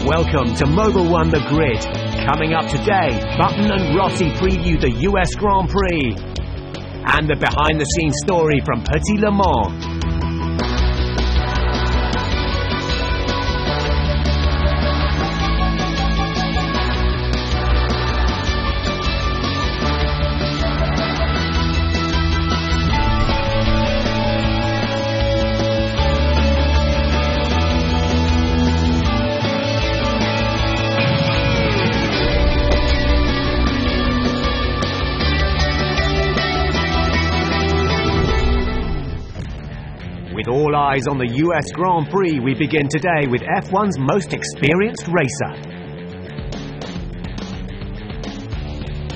Welcome to Mobil1 The Grid. Coming up today, Button and Rossi preview the US Grand Prix and the behind-the-scenes story from Prix Le Mans. With all eyes on the US Grand Prix, we begin today with F1's most experienced racer.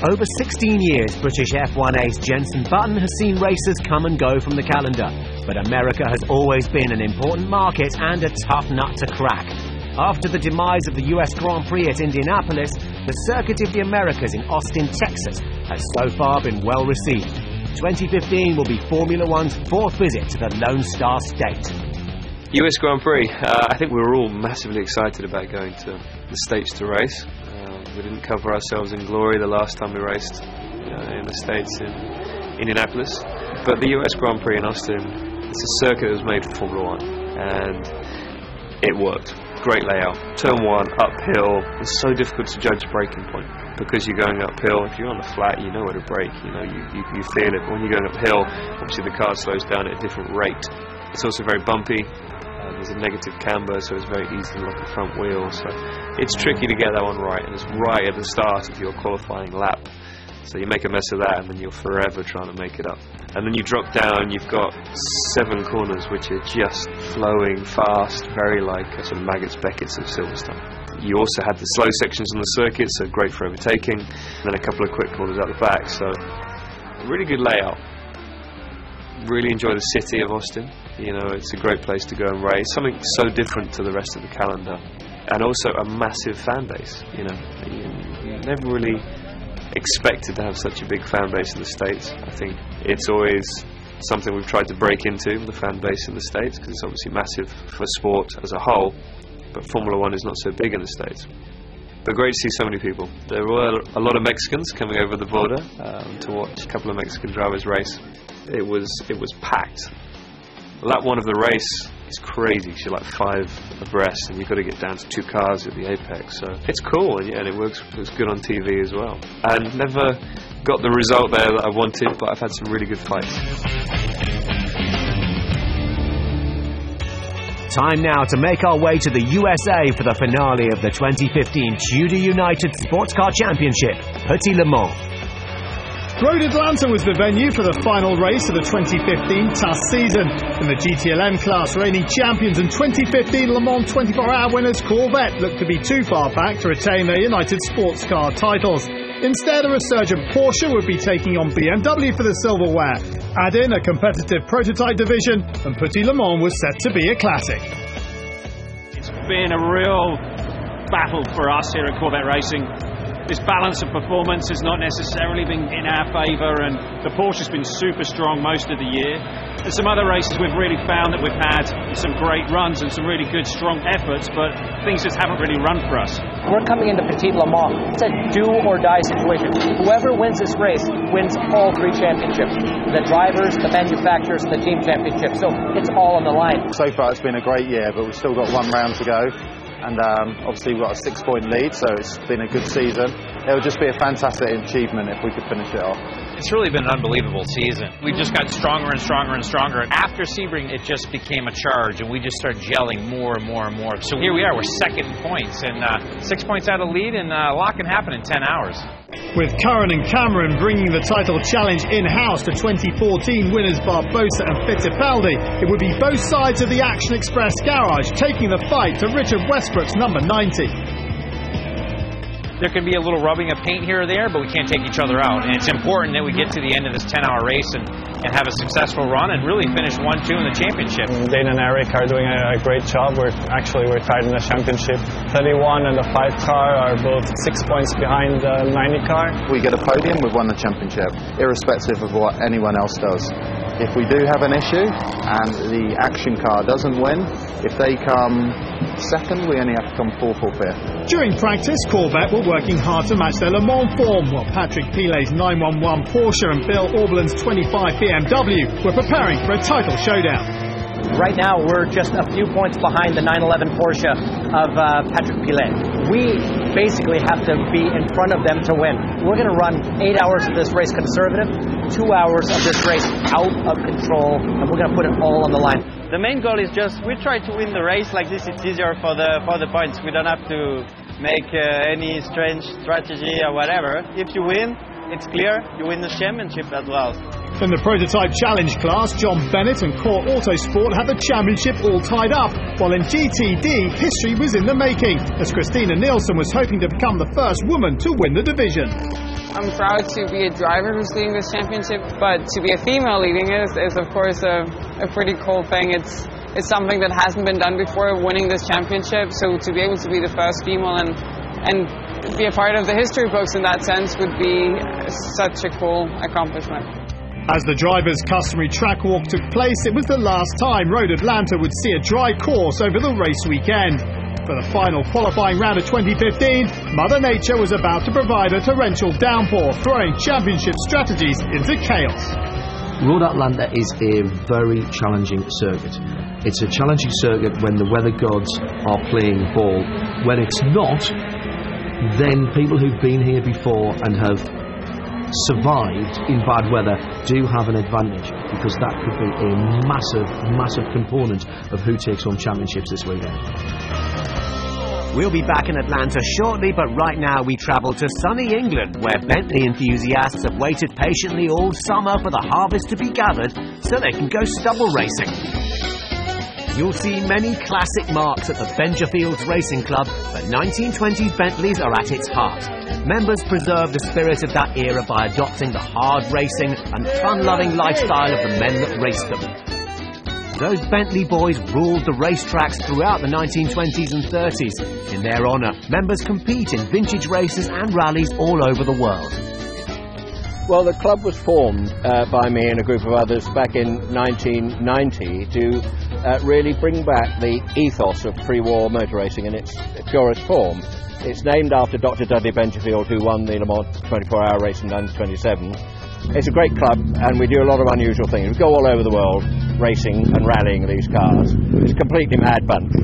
Over 16 years, British F1 ace Jenson Button has seen racers come and go from the calendar, but America has always been an important market and a tough nut to crack. After the demise of the US Grand Prix at Indianapolis, the Circuit of the Americas in Austin, Texas has so far been well received. 2015 will be Formula One's fourth visit to the Lone Star State. US Grand Prix, I think we were all massively excited about going to the States to race. We didn't cover ourselves in glory the last time we raced in the States in Indianapolis. But the US Grand Prix in Austin, it's a circuit that was made for Formula One, and it worked. Great layout. Turn 1, uphill. It's so difficult to judge a braking point because you're going uphill. If you're on the flat, you know where to brake. You feel it. But when you're going uphill, obviously the car slows down at a different rate. It's also very bumpy. There's a negative camber, so it's very easy to lock a front wheel. So it's tricky to get that one right, and it's right at the start of your qualifying lap. So you make a mess of that, and then you're forever trying to make it up. And then you drop down, you've got 7 corners which are just flowing fast, very like a sort of Maggots Beckett's of Silverstone. You also had the slow sections on the circuit, so great for overtaking, and then a couple of quick corners out the back. So a really good layout. Really enjoy the city of Austin. You know, it's a great place to go and race. Something so different to the rest of the calendar, and also a massive fan base. You know, you never really expected to have such a big fan base in the States. I think it's always something we've tried to break into, the fan base in the States, because it's obviously massive for sport as a whole, but Formula One is not so big in the States. But great to see so many people. There were a lot of Mexicans coming over the border to watch a couple of Mexican drivers race. It was packed. Lap 1 of the race is crazy. You're like 5 abreast, and you've got to get down to 2 cars at the apex. So it's cool, and it works good on TV as well. And never got the result there that I wanted, but I've had some really good fights. Time now to make our way to the USA for the finale of the 2015 United Sportscar Championship, Prix Le Mans. Road Atlanta was the venue for the final race of the 2015 TAS season. In the GTLM class, reigning champions and 2015 Le Mans 24-hour winners Corvette looked to be too far back to retain their United Sportscar titles. Instead, a resurgent Porsche would be taking on BMW for the silverware. Add in a competitive prototype division, and Prix Le Mans was set to be a classic. It's been a real battle for us here at Corvette Racing. This balance of performance has not necessarily been in our favour, and the Porsche's been super strong most of the year. There's some other races we've really found that we've had some great runs and some really good strong efforts, but things just haven't really run for us. We're coming into Prix Le Mans. It's a do-or-die situation. Whoever wins this race wins all 3 championships. The drivers, the manufacturers, the team championship. So it's all on the line. So far it's been a great year, but we've still got 1 round to go. And obviously we've got a 6-point lead, so it's been a good season. It would just be a fantastic achievement if we could finish it off. It's really been an unbelievable season. We just got stronger and stronger and stronger. After Sebring, it just became a charge, and we just started gelling more and more and more. So here we are, we're second in points, and 6 points out of lead, and a lot can happen in 10 hours. With Curran and Cameron bringing the title challenge in-house to 2014 winners Barbosa and Fittipaldi, it would be both sides of the Action Express garage taking the fight to Richard Westbrook's number 90. There can be a little rubbing of paint here or there, but we can't take each other out. And it's important that we get to the end of this 10-hour race and have a successful run and really finish 1-2 in the championship. Dane and Eric are doing a great job. We're tied in the championship. 31 and the 5 car are both 6 points behind the 90 car. We get a podium, we've won the championship, irrespective of what anyone else does. if we do have an issue and the action car doesn't win, if they come second, we only have to come fourth or fifth. During practice, Corvette were working hard to match their Le Mans form, while Patrick Pilet's 911 Porsche and Bill Auberlin's 25 BMW were preparing for a title showdown. Right now, we're just a few points behind the 911 Porsche of Patrick Pilet. We basically have to be in front of them to win. We're going to run 8 hours of this race conservative, 2 hours of this race out of control, and we're going to put it all on the line. The main goal is just we try to win the race. Like this, it's easier for the points. We don't have to make any strange strategy or whatever. If you win, it's clear you win the championship as well. In the prototype challenge class, John Bennett and Core Autosport had the championship all tied up, while in GTD, history was in the making, as Christina Nielsen was hoping to become the first woman to win the division. I'm proud to be a driver who's leading this championship, but to be a female leading it is of course a pretty cool thing. It's something that hasn't been done before, winning this championship, so to be able to be the first female and be a part of the history books in that sense would be such a cool accomplishment. As the drivers' customary track walk took place, it was the last time Road Atlanta would see a dry course over the race weekend. For the final qualifying round of 2015, Mother Nature was about to provide a torrential downpour, throwing championship strategies into chaos. Road Atlanta is a very challenging circuit. It's a challenging circuit when the weather gods are playing ball. When it's not, then people who've been here before and have survived in bad weather do have an advantage, because that could be a massive component of who takes home championships this weekend. We'll be back in Atlanta shortly, but right now we travel to sunny England, where Bentley enthusiasts have waited patiently all summer for the harvest to be gathered so they can go stubble racing. You'll see many classic marks at the Benjafields Racing Club, but 1920s Bentleys are at its heart. Members preserve the spirit of that era by adopting the hard racing and fun-loving lifestyle of the men that raced them. Those Bentley Boys ruled the racetracks throughout the 1920s and 30s. In their honour, members compete in vintage races and rallies all over the world. Well, the club was formed by me and a group of others back in 1990 to really bring back the ethos of pre-war motor racing in its purest form. It's named after Dr. Dudley Benjafield, who won the Le Mans 24-hour race in 1927. It's a great club, and we do a lot of unusual things. We go all over the world racing and rallying these cars. It's a completely mad bunch.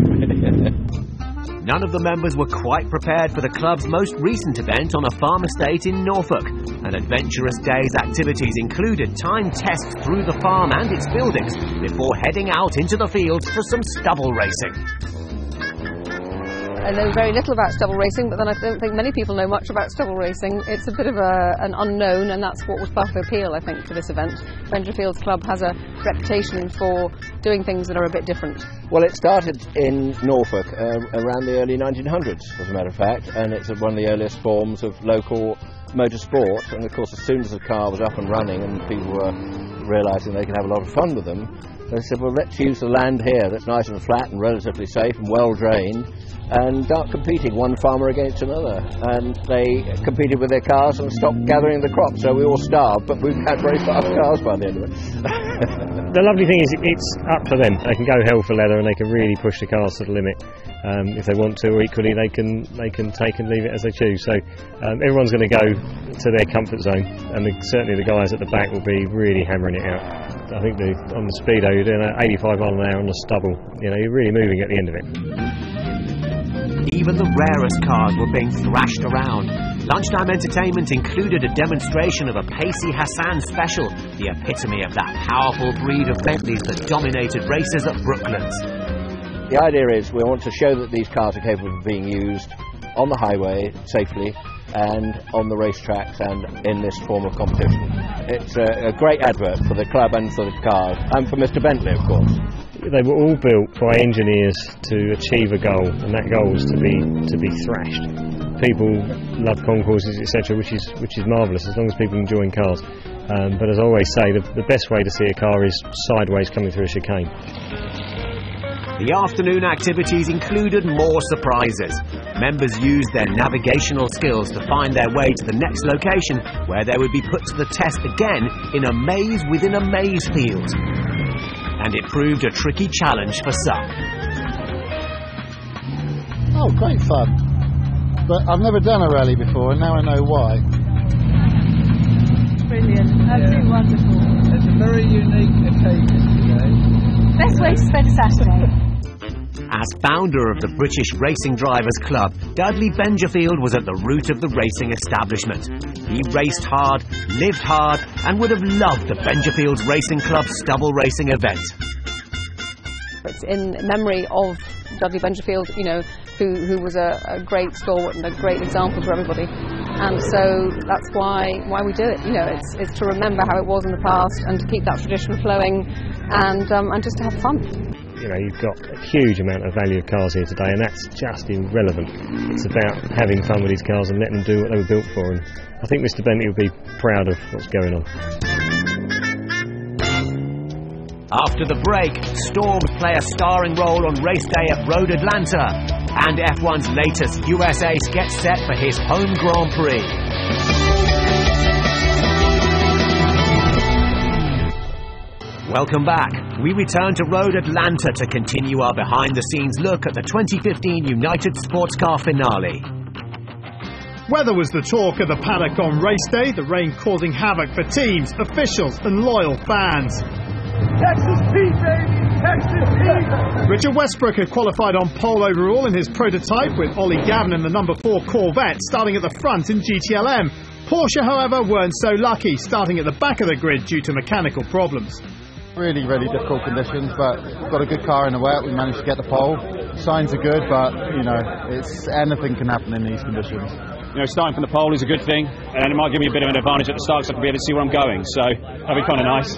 None of the members were quite prepared for the club's most recent event on a farm estate in Norfolk. An adventurous day's activities included timed tests through the farm and its buildings before heading out into the fields for some stubble racing. I know very little about stubble racing, but then I don't think many people know much about stubble racing. It's a bit of an unknown, and that's what was part of the appeal, I think, to this event. Benjafields Club has a reputation for doing things that are a bit different. Well, it started in Norfolk around the early 1900s, as a matter of fact, and it's one of the earliest forms of local motorsport. And of course, as soon as the car was up and running and people were realising they could have a lot of fun with them, they said, well, let's use the land here that's nice and flat and relatively safe and well drained, and start competing one farmer against another. And they competed with their cars and stopped gathering the crop, so we all starved, but we had very fast cars by the end of it. The lovely thing is it's up to them. They can go hell for leather, and they can really push the cars to the limit if they want to, or equally they can take and leave it as they choose. So everyone's going to go to their comfort zone, and certainly the guys at the back will be really hammering it out. I think on the speedo you're doing 85 miles an hour on the stubble. You know, you're really moving at the end of it. Even the rarest cars were being thrashed around. Lunchtime entertainment included a demonstration of a Pacey Hassan special, the epitome of that powerful breed of Bentleys that dominated races at Brooklands. The idea is we want to show that these cars are capable of being used on the highway safely and on the racetracks and in this form of competition. It's a great advert for the club and for the cars, and for Mr. Bentley, of course. They were all built by engineers to achieve a goal, and that goal was to be thrashed. People love concourses, etc., which is marvellous as long as people enjoy cars. But as I always say, the best way to see a car is sideways coming through a chicane. The afternoon activities included more surprises. Members used their navigational skills to find their way to the next location, where they would be put to the test again in a maze within a maze field. And it proved a tricky challenge for some. Oh, great fun. But I've never done a rally before, and now I know why. Brilliant, absolutely wonderful. It's a very unique occasion today. Best way to spend a Saturday. As founder of the British Racing Drivers Club, Dudley Benjafield was at the root of the racing establishment. He raced hard, lived hard, and would have loved the Benjafield's Racing Club stubble racing event. It's in memory of Dudley Benjafield, you know, who was a great stalwart and a great example for everybody. And so that's why we do it. You know, it's to remember how it was in the past and to keep that tradition flowing and just to have fun. You know, you've got a huge amount of value of cars here today, and that's just irrelevant. It's about having fun with these cars and letting them do what they were built for, and I think Mr. Bentley will be proud of what's going on. After the break, storms play a starring role on race day at Road Atlanta, and F1's latest US ace gets set for his home Grand Prix. Welcome back. We return to Road Atlanta to continue our behind-the-scenes look at the 2015 United Sportscar finale. Weather was the talk of the paddock on race day, the rain causing havoc for teams, officials and loyal fans. Texas Pete, baby! Texas Pete! Richard Westbrook had qualified on pole overall in his prototype, with Ollie Gavin in the number 4 Corvette starting at the front in GTLM. Porsche, however, weren't so lucky, starting at the back of the grid due to mechanical problems. Really, really difficult conditions, but got a good car in the wet. We managed to get the pole. Signs are good, but you know, anything can happen in these conditions. You know, starting from the pole is a good thing, and it might give me a bit of an advantage at the start, so I can be able to see where I'm going. So that'll be kind of nice.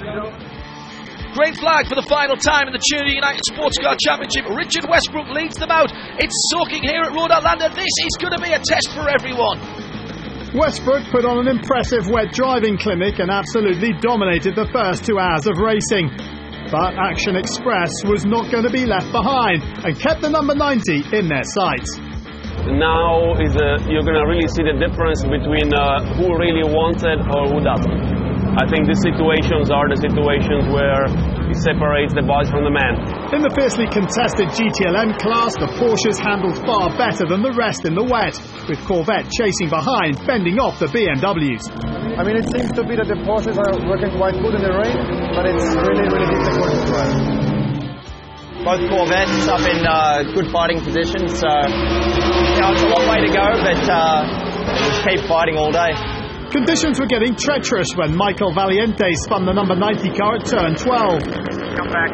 Green flag for the final time in the Junior United Sportscar Championship. Richard Westbrook leads them out. It's soaking here at Road Atlanta. This is going to be a test for everyone. Westbrook put on an impressive wet driving clinic and absolutely dominated the first 2 hours of racing. But Action Express was not going to be left behind and kept the number 90 in their sights. Now you're going to really see the difference between who really wants it or who doesn't. I think these situations are the situations where it separates the boys from the men. In the fiercely contested GTLM class, the Porsches handled far better than the rest in the wet, with Corvette chasing behind, fending off the BMWs. I mean, it seems to be that the Porsches are working quite good in the rain, but it's really, really difficult to drive. Both Corvettes up in good fighting positions, so you know, it's a long way to go, but just keep fighting all day. Conditions were getting treacherous when Michael Valiente spun the number 90 car at turn 12. Go back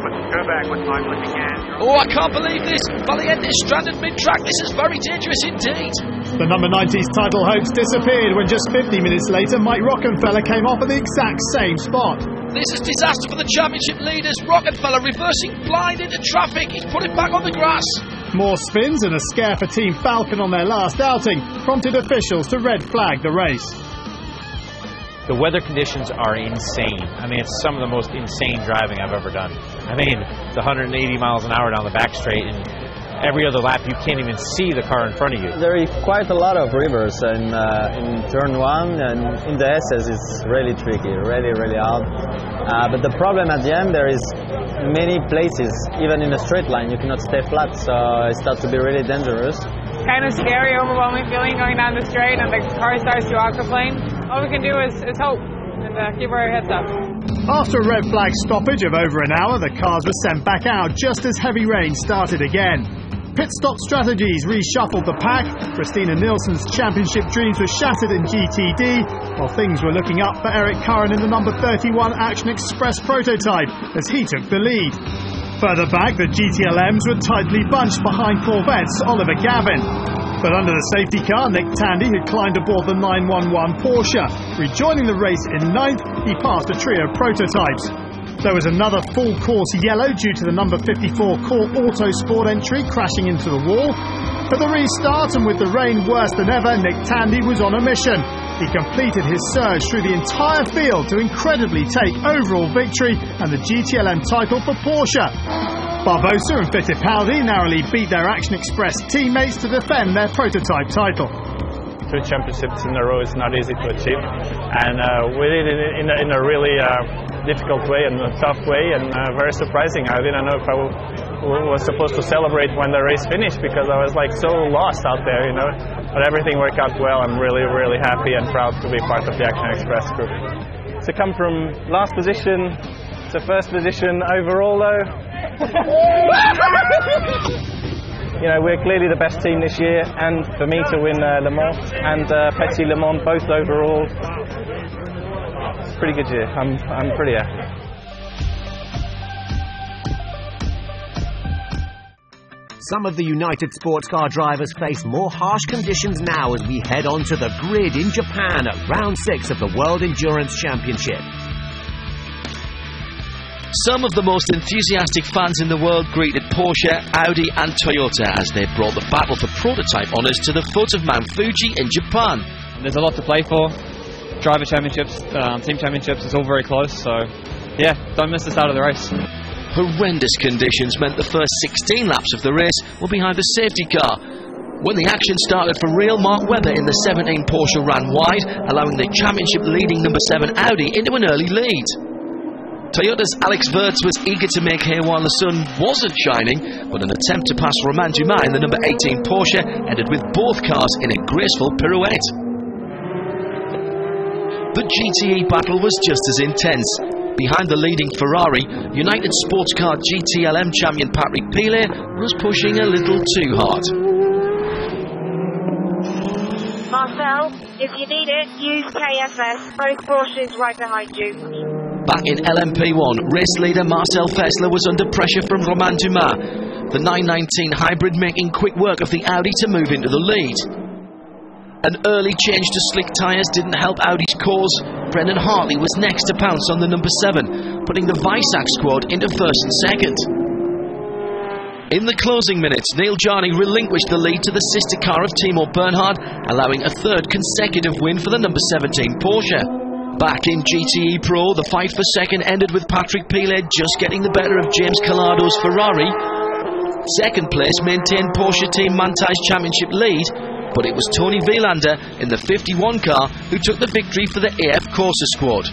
with Michael if you can. Oh, I can't believe this. Valiente stranded mid-track. This is very dangerous indeed. The number 90's title hopes disappeared when just 50 minutes later Mike Rockenfeller came off at the exact same spot. This is disaster for the championship leaders. Rockenfeller reversing blind into traffic. He's put it back on the grass. More spins and a scare for Team Falcon on their last outing prompted officials to red flag the race. The weather conditions are insane. I mean, it's some of the most insane driving I've ever done. I mean, the 180 miles an hour down the back straight, and every other lap you can't even see the car in front of you. There is quite a lot of rivers in turn 1, and in the SS it's really tricky, really, really hard. But the problem at the end, there is many places, even in a straight line, you cannot stay flat, so it starts to be really dangerous. Kind of scary, overwhelming feeling going down the straight and the car starts to aquaplane. All we can do is hope and keep our heads up. After a red flag stoppage of over an hour, the cars were sent back out just as heavy rain started again. Pit stop strategies reshuffled the pack. Christina Nielsen's championship dreams were shattered in GTD, while things were looking up for Eric Curran in the number 31 Action Express prototype as he took the lead. Further back, the GTLMs were tightly bunched behind Corvette's Oliver Gavin. But under the safety car, Nick Tandy had climbed aboard the 911 Porsche. Rejoining the race in 9th, he passed a trio of prototypes. There was another full course yellow due to the number 54 Core Autosport entry crashing into the wall. For the restart, and with the rain worse than ever, Nick Tandy was on a mission. He completed his surge through the entire field to incredibly take overall victory and the GTLM title for Porsche. Barbosa and Fittipaldi narrowly beat their Action Express teammates to defend their prototype title. 2 championships in a row is not easy to achieve, and we did it in a really difficult way and a tough way, and very surprising. I didn't know if I was supposed to celebrate when the race finished, because I was like so lost out there, you know. But everything worked out well. I'm really, really happy and proud to be part of the Action Express group. To come from last position to first position overall, though. You know, we're clearly the best team this year, and for me to win Le Mans and Petit Le Mans both overall, it's a pretty good year. I'm pretty happy. Some of the United Sportscar drivers face more harsh conditions now as we head on to the grid in Japan at round 6 of the World Endurance Championship. Some of the most enthusiastic fans in the world greeted Porsche, Audi and Toyota as they brought the battle for prototype honours to the foot of Mount Fuji in Japan. There's a lot to play for. Driver championships, team championships, it's all very close, so yeah, don't miss this out of the race. Horrendous conditions meant the first 16 laps of the race were behind the safety car. When the action started for real, Mark Webber in the 17 Porsche ran wide, allowing the championship-leading number 7 Audi into an early lead. Toyota's Alex Wirtz was eager to make hay while the sun wasn't shining, but an attempt to pass Romain Dumas in the number 18 Porsche ended with both cars in a graceful pirouette. The GTE battle was just as intense. Behind the leading Ferrari, United Sportscar GTLM champion Prix was pushing a little too hard. Marcel, if you need it, use KFS. Both Porsches right behind you. Back in LMP1, race leader Marcel Fessler was under pressure from Romain Dumas, the 919 hybrid making quick work of the Audi to move into the lead. An early change to slick tyres didn't help Audi's cause. Brendan Hartley was next to pounce on the number 7, putting the Weissach squad into first and second. In the closing minutes, Neil Jarney relinquished the lead to the sister car of Timo Bernhard, allowing a third consecutive win for the number 17 Porsche. Back in GTE Pro, the fight for second ended with Patrick Pilet just getting the better of James Calado's Ferrari. Second place maintained Porsche Team Mantai's championship lead, but it was Tony Vielander in the 51 car who took the victory for the AF Corsa squad.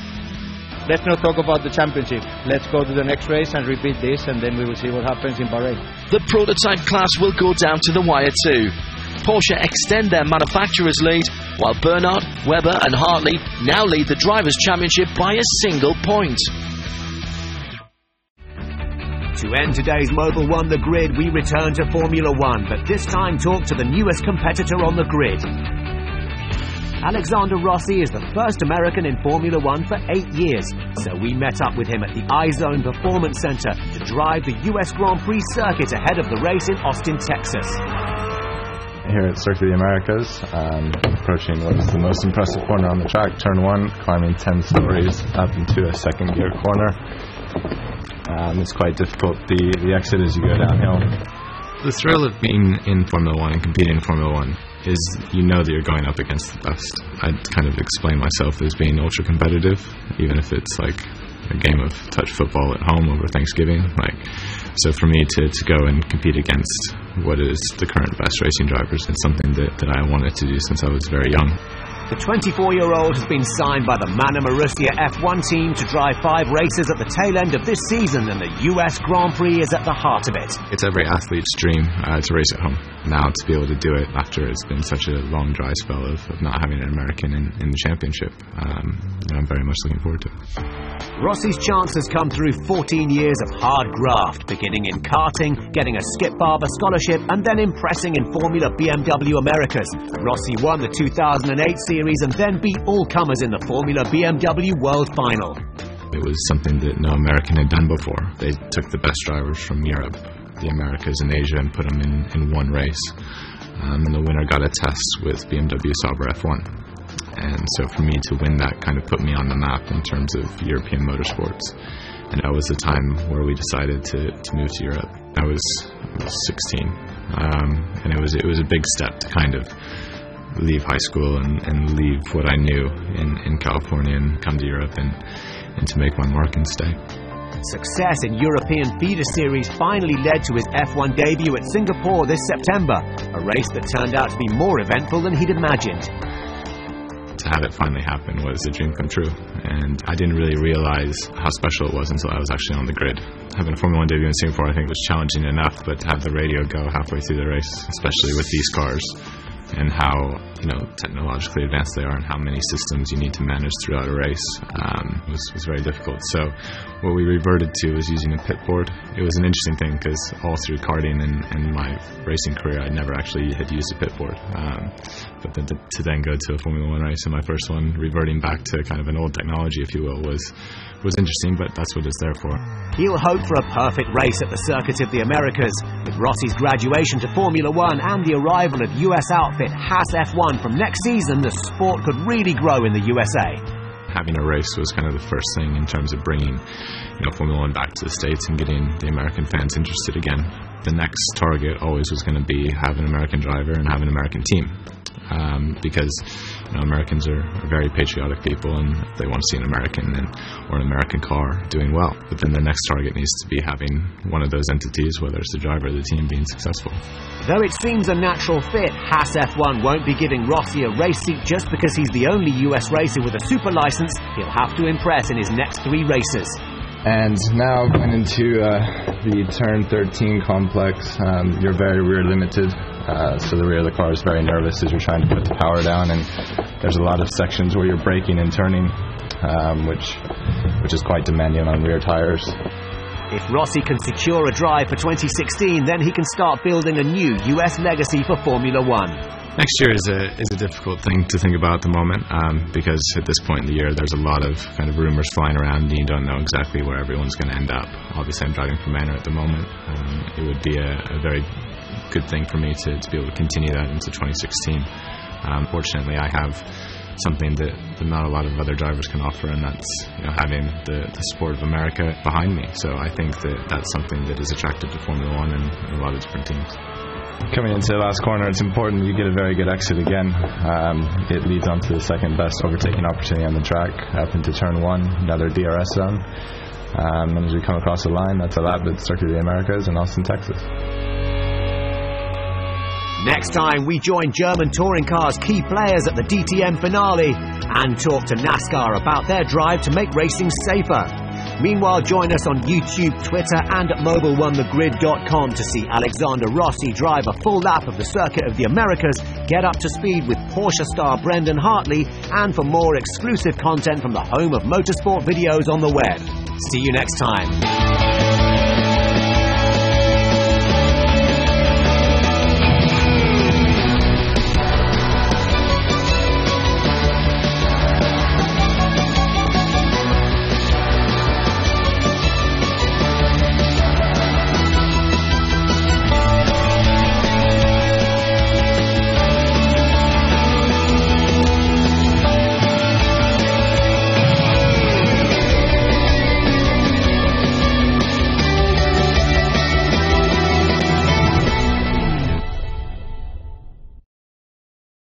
Let's not talk about the championship. Let's go to the next race and repeat this, and then we will see what happens in Bahrain. The prototype class will go down to the wire too. Porsche extend their manufacturer's lead, while Bernhard, Webber and Hartley now lead the Drivers' Championship by a single point. To end today's Mobil1 The Grid, we return to Formula 1, but this time talk to the newest competitor on the grid. Alexander Rossi is the first American in Formula 1 for 8 years, so we met up with him at the iZone Performance Center to drive the US Grand Prix circuit ahead of the race in Austin, Texas. Here at Circuit of the Americas, approaching what is the most impressive corner on the track, turn 1, climbing 10 stories up into a second gear corner. It's quite difficult, the exit as you go downhill. The thrill of being in Formula 1 and competing in Formula 1 is you know that you're going up against the best. I'd kind of explain myself as being ultra competitive, even if it's like a game of touch football at home over Thanksgiving. So for me to go and compete against what is the current best racing drivers, it's something that I wanted to do since I was very young. The 24-year-old has been signed by the Mana Marussia F1 team to drive 5 races at the tail end of this season, and the US Grand Prix is at the heart of it. It's every athlete's dream to race at home. Now to be able to do it after it's been such a long dry spell of not having an American in the championship, I'm very much looking forward to it. Rossi's chances come through 14 years of hard graft, beginning in karting, getting a Skip Barber scholarship, and then impressing in Formula BMW Americas. Rossi won the 2008 series and then beat all comers in the Formula BMW World Final. It was something that no American had done before. They took the best drivers from Europe, the Americas and Asia, and put them in one race. And the winner got a test with BMW Sauber F1. And so for me to win that kind of put me on the map in terms of European motorsports. And that was the time where we decided to move to Europe. I was 16, and it was a big step to kind of leave high school and leave what I knew in California and come to Europe and to make my mark and stay. Success in European feeder series finally led to his F1 debut at Singapore this September, a race that turned out to be more eventful than he'd imagined. To have it finally happen was a dream come true, and I didn't really realize how special it was until I was actually on the grid. Having a Formula 1 debut in Singapore I think was challenging enough, but to have the radio go halfway through the race, especially with these cars, and how technologically advanced they are and how many systems you need to manage throughout a race was very difficult. So what we reverted to was using a pit board. It was an interesting thing because all through karting and my racing career I never actually had used a pit board, but then to then go to a Formula 1 race, and my first one reverting back to kind of an old technology if you will was interesting, but that's what it's there for. He'll hope for a perfect race at the Circuit of the Americas. With Rossi's graduation to Formula 1 and the arrival of US outfit Haas F1 from next season, the sport could really grow in the USA. Having a race was kind of the first thing in terms of bringing Formula 1 back to the States and getting the American fans interested again. The next target always was going to be have an American driver and have an American team. Because Americans are very patriotic people and they want to see an American or an American car doing well. But then the next target needs to be having one of those entities, whether it's the driver or the team, being successful. Though it seems a natural fit, Haas F1 won't be giving Rossi a race seat just because he's the only US racer with a super license. He'll have to impress in his next 3 races. And now going into the turn 13 complex, you're very rear limited. So the rear of the car is very nervous as you're trying to put the power down, and there's a lot of sections where you're braking and turning, which is quite demanding on rear tires. If Rossi can secure a drive for 2016, then he can start building a new US legacy for Formula 1. Next year is a difficult thing to think about at the moment, because at this point in the year there's a lot of kind of rumors flying around and you don't know exactly where everyone's going to end up. Obviously I'm driving for Manor at the moment. It would be a very good thing for me to be able to continue that into 2016. Fortunately I have something that not a lot of other drivers can offer, and that's having the sport of America behind me. So I think that's something that is attractive to Formula 1 and a lot of different teams. Coming into the last corner, it's important you get a very good exit again. It leads on to the second best overtaking opportunity on the track, up into turn 1, another DRS zone. And as we come across the line, that's a lap at the Circuit of the Americas in Austin, Texas. Next time, we join German touring cars' key players at the DTM finale and talk to NASCAR about their drive to make racing safer. Meanwhile, join us on YouTube, Twitter and at Mobil1TheGrid.com to see Alexander Rossi drive a full lap of the Circuit of the Americas, get up to speed with Porsche star Brendan Hartley, and for more exclusive content from the home of motorsport videos on the web. See you next time.